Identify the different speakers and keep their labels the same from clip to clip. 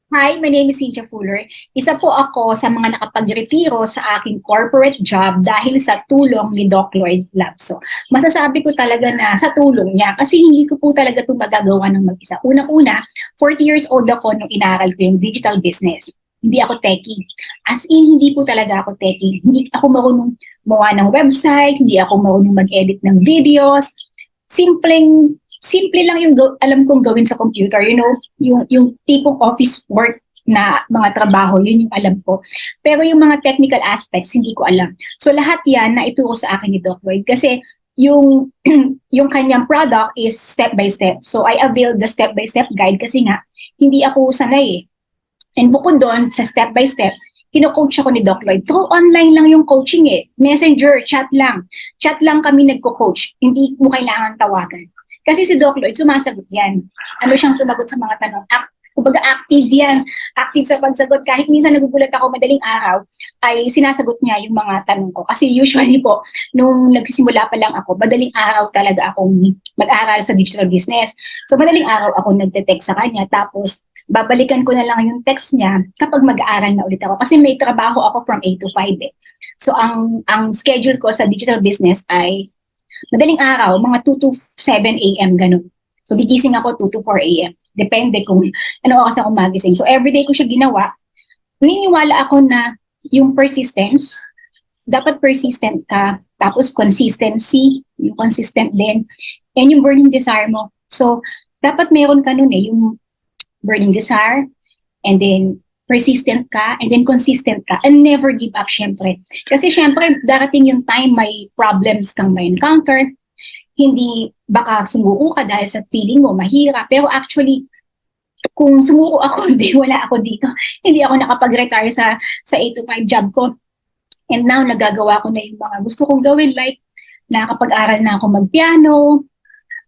Speaker 1: Hi, my name is Cynthia Fuller. Isa po ako sa mga nakapagretiro sa aking corporate job dahil sa tulong ni Doc Lloyd Lapso. Masasabi ko talaga na sa tulong niya kasi hindi ko po talaga ito magagawa ng mag-isa. Unang-una, 40 years old ako nung inaral ko yung digital business. Hindi ako techie. As in, hindi po talaga ako techie. Hindi ako marunong gumawa ng website, hindi ako marunong mag-edit ng videos. Simple lang yung alam kong gawin sa computer, yung tipong office work na mga trabaho, yun yung alam ko. Pero yung mga technical aspects, hindi ko alam. So lahat yan na ituro sa akin ni Doc Lloyd kasi yung yung kanyang product is step by step. So I availed the step by step guide kasi nga hindi ako sanay eh. And bukod doon sa step by step, kino-coach ako ni Doc Lloyd. Through online lang yung coaching eh. Messenger, chat lang. Chat lang kami nagko-coach. Hindi mo kailangan tawagan. Kasi si Doc Lloyd, sumasagot yan. Ano siyang sumagot sa mga tanong? Kumbaga active yan. Active sa pagsagot. Kahit minsan nagugulat ako madaling araw, ay sinasagot niya yung mga tanong ko. Kasi usually po, nung nagsisimula pa lang ako, madaling araw talaga akong mag-aaral sa digital business. So madaling araw ako nagte-text sa kanya. Tapos babalikan ko na lang yung text niya kapag mag-aaral na ulit ako. Kasi may trabaho ako from 8 to 5 eh. So ang schedule ko sa digital business ay madaling araw, mga 2 to 7 a.m. ganun. So gigising ako 2 to 4 a.m. Depende kung ano oras ako magising. So everyday ko siya ginawa. Naniniwala ako na yung persistence, dapat persistent ka, tapos consistency, yung consistent din, and yung burning desire mo. So, dapat meron ka nun eh, yung burning desire, and then persistent ka, and then consistent ka, and never give up, syempre. Kasi syempre, darating yung time may problems kang may encounter, hindi baka sumuko ka dahil sa feeling mo mahirap, pero actually, kung sumuko ako, hindi wala ako dito. Hindi ako nakapag-retire sa 8 to 5 job ko. And now, nagagawa ko na yung mga gusto kong gawin, like, nakakapag-aral na ako magpiano,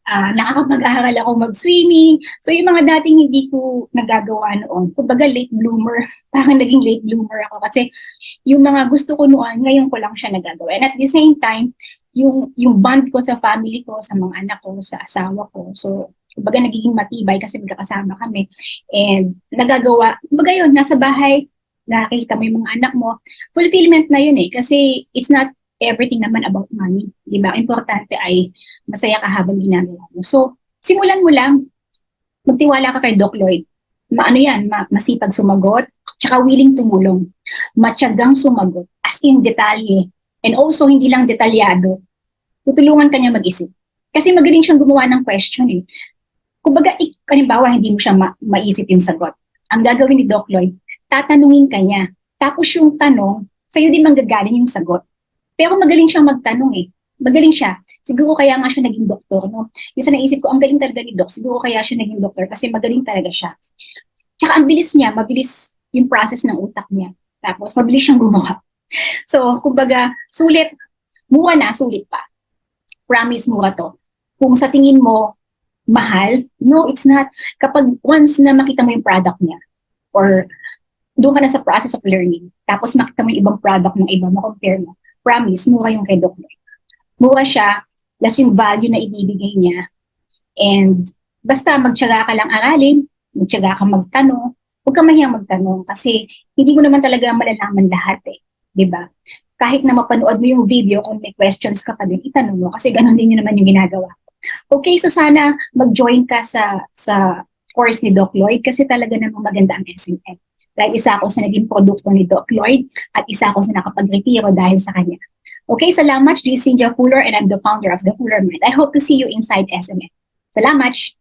Speaker 1: nakakapag-aral ako mag-swimming. So yung mga dating hindi ko nagagawa noon, kumbaga late bloomer, parang naging late bloomer ako kasi yung mga gusto ko noon, ngayon ko lang siya nagagawa. And at the same time, yung bond ko sa family ko, sa mga anak ko, sa asawa ko. So kumbaga nagiging matibay kasi magkakasama kami. And nagagawa, kumbaga yun, nasa bahay, nakikita mo yung mga anak mo, fulfillment na yun eh. Kasi it's not everything naman about money. Di ba? Importante ay masaya ka habang ginagawa mo. So, simulan mo lang, magtiwala ka kay Doc Lloyd. Ano yan, masipag sumagot, tsaka willing tumulong. Matyagang sumagot, as in detalye. And also, hindi lang detalyado. Tutulungan ka niya mag-isip. Kasi magaling siyang gumawa ng question eh. Kumbaga, halimbawa, hindi mo siya maisip yung sagot. Ang gagawin ni Doc Lloyd, tatanungin ka niya. Tapos yung tanong, sa'yo din manggagaling yung sagot. Pero magaling siyang magtanong eh. Magaling siya. Siguro kaya nga siya naging doktor, no? Yung sa naisip ko, ang galing talaga ni Doc. Siguro kaya siya naging doktor kasi magaling talaga siya. Tsaka ang bilis niya, mabilis yung process ng utak niya. Tapos mabilis siyang gumawa. So, kumbaga, sulit. Mura na, sulit pa. Promise, mura to. Kung sa tingin mo, mahal, no, it's not. Kapag once na makita mo yung product niya, or doon ka na sa process of learning, tapos makita mo yung ibang product ng iba, ma-compare mo, promise, mura yung kay Doc Lloyd. Mura siya, plus yung value na ibibigay niya. And basta magtyaga ka lang aralin, magtyaga ka magtanong, huwag ka mahiyang magtanong kasi hindi mo naman talaga malalaman lahat eh. Diba? Kahit na mapanood mo yung video, kung may questions ka pa din, itanong mo kasi ganun din yun naman yung ginagawa. Okay, so sana mag-join ka sa course ni Doc Lloyd kasi talaga namang maganda ang SNL. Dahil isa ako sa naging produkto ni Doc Lloyd at isa ako sa nakapag-retiro dahil sa kanya. Okay, salamat. This is Cynthia Fuller and I'm the founder of the Fuller Mind. I hope to see you inside SMN. Salamat!